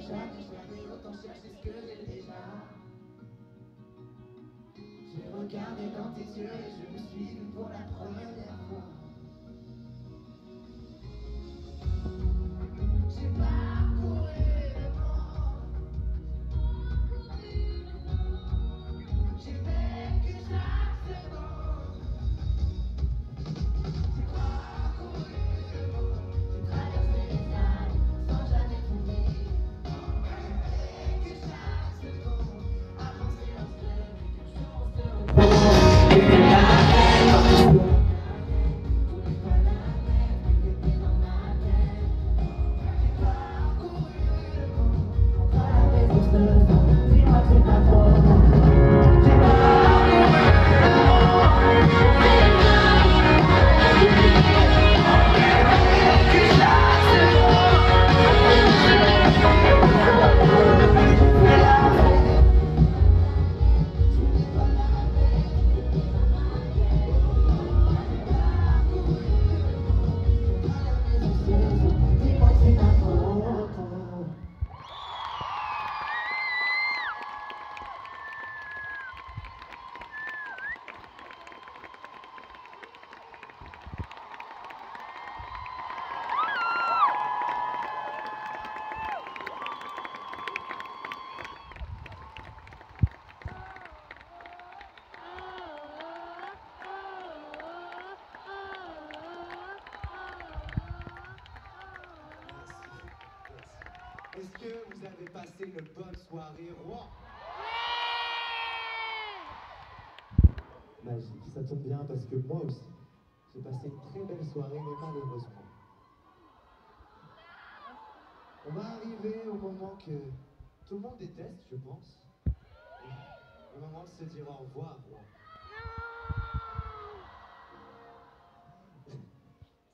jamais autant cherché ce que j'ai déjà. J'ai regardé dans tes yeux et je me suis vu pour la première fois. J'ai parcouru le monde, j'ai vécu chaque seconde. J'ai parcouru le monde, j'ai traversé les âges sans jamais t'oublier. J'ai vécu chaque seconde, avancé en rêve et qu'un jour on se retrouve. J'étais la reine quand je voulais pas la mettre, mais t'étais dans ma tête. J'ai parcouru le monde, entre la maison seule, dis-moi que c'est pas trop. J'ai parcouru le monde, vécu chaque seconde. C'est la fête, je voulais pas la mettre, t'étais dans ma tête. J'ai parcouru le monde, entre la maison seule, dis-moi que c'est pas trop. Est-ce que vous avez passé une bonne soirée, Rouen? Magique, ça tombe bien parce que moi aussi, j'ai passé une très belle soirée, mais malheureusement. On va arriver au moment que tout le monde déteste, je pense. Le moment de se dire au revoir, Rouen.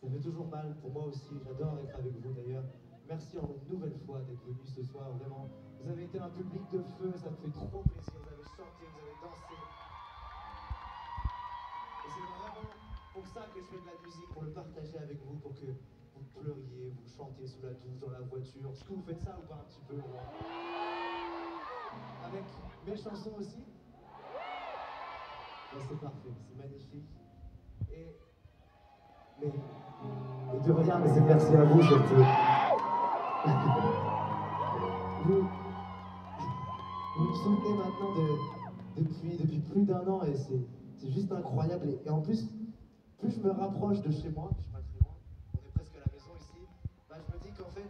Ça fait toujours mal pour moi aussi, j'adore être avec vous d'ailleurs. Merci en une nouvelle fois d'être venus ce soir, vraiment. Vous avez été un public de feu, ça me fait trop plaisir. Vous avez chanté, vous avez dansé. Et c'est vraiment pour ça que je fais de la musique, pour le partager avec vous, pour que vous pleuriez, vous chantiez sous la douche, dans la voiture. Est-ce que vous faites ça ou pas un petit peu, Rouen? Avec mes chansons aussi? Ben, c'est parfait, c'est magnifique. Et de rien, mais c'est merci à vous surtout. Vous, vous me soutenez maintenant depuis plus d'un an et c'est juste incroyable. Et en plus je me rapproche de chez moi, je suis pas très loin, on est presque à la maison ici, bah, je me dis qu'en fait,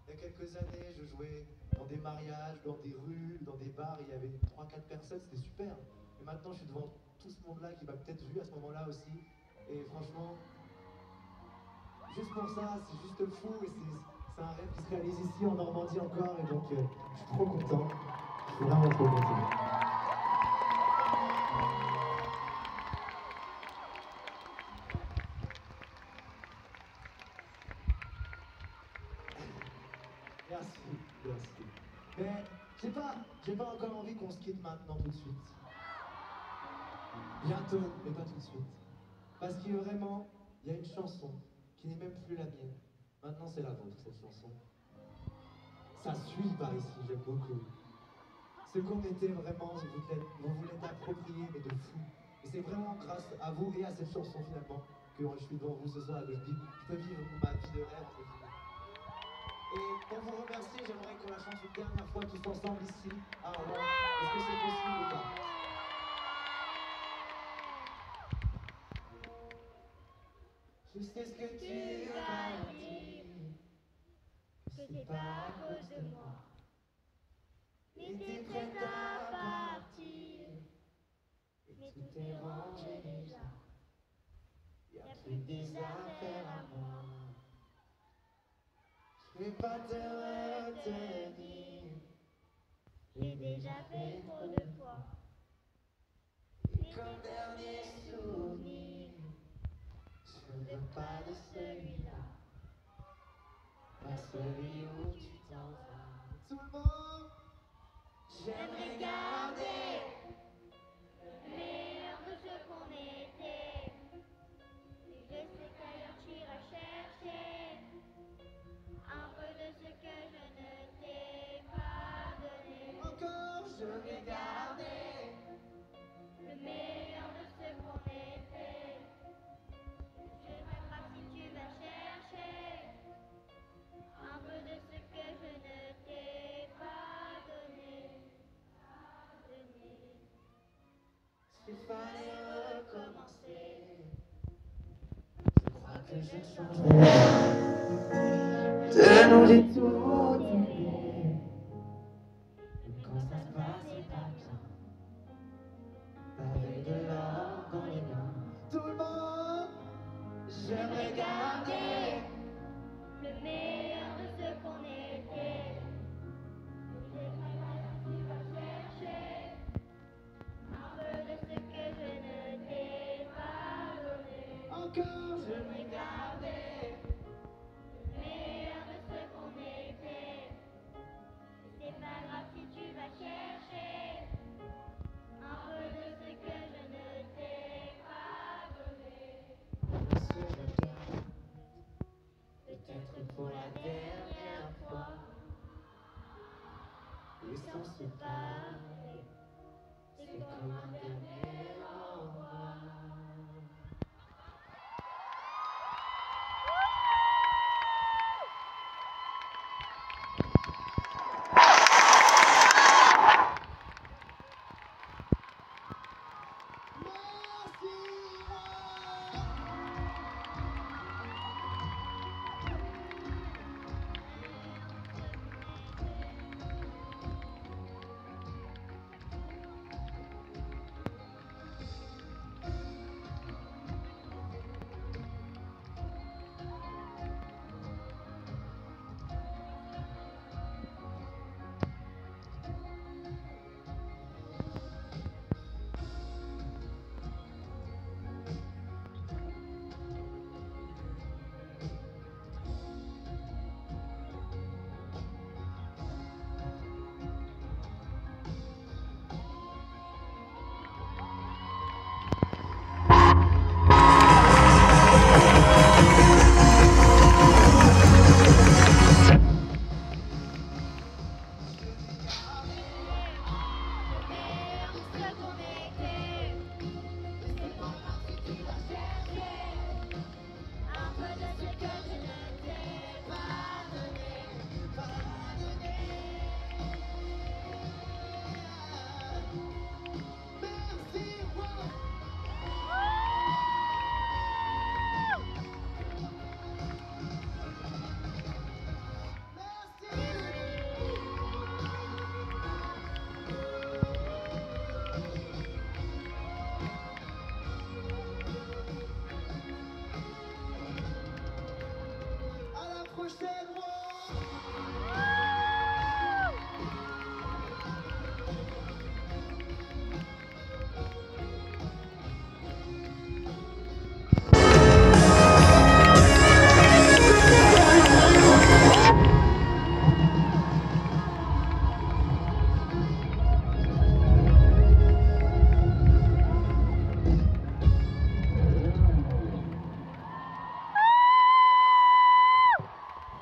il y a quelques années, je jouais dans des mariages, dans des rues, dans des bars, il y avait 3-4 personnes, c'était super. Et maintenant, je suis devant tout ce monde-là qui m'a peut-être vu à ce moment-là aussi. Et franchement, juste pour ça, c'est juste fou et c'est un rêve qui se réalise ici en Normandie encore. Et donc, je suis trop content. Je suis vraiment trop content. Merci, merci. Mais j'ai pas encore envie qu'on se quitte maintenant tout de suite. Bientôt, mais pas tout de suite. Parce qu'il y a vraiment, il y a une chanson qui n'est même plus la mienne. Maintenant, c'est la vôtre, cette chanson. Ça suit par ici, j'aime beaucoup. Ce qu'on était vraiment, vous vous l'êtes approprié, mais de fou. Et c'est vraiment grâce à vous et à cette chanson finalement que je suis devant vous ce soir et que je peux vivre ma vie de rêve. Et pour vous remercier, j'aimerais qu'on la chante une dernière fois tous ensemble ici à Rouen. Est-ce que c'est possible ou pas? Je sais ce que tu vas dire, que c'est pas à cause de moi. Mais t'es prête à partir, mais tout est rangé déjà. Y'a plus que des affaires à moi. Je vais pas te retenir, j'ai déjà fait trop de fois. Et comme dernier souvenir, je ne veux pas de celui-là, pas celui où tu t'en vas. Tout le monde, j'aimerais garder le meilleur de ce qu'on était. Et je sais qu'ailleurs tu iras chercher un peu de ce que je ne t'ai que je ne changerai rien. De nous j'ai tout aimé. Quand ça se passait pas bien, avec de l'or dans les mains. Tout le monde, j'aimerais garder le meilleur de ce qu'on était. C'est pas grave, tu vas chercher un peu de ce que je ne t'ai pas donné. encore, j'aimerais garder. Le meilleur de ce qu'on était. C'est pas grave si tu vas chercher un peu de ce que je ne t'ai pas donné. Parce que je regarde, peut-être pour la dernière fois. Et sans se parler, c'est comme un dernier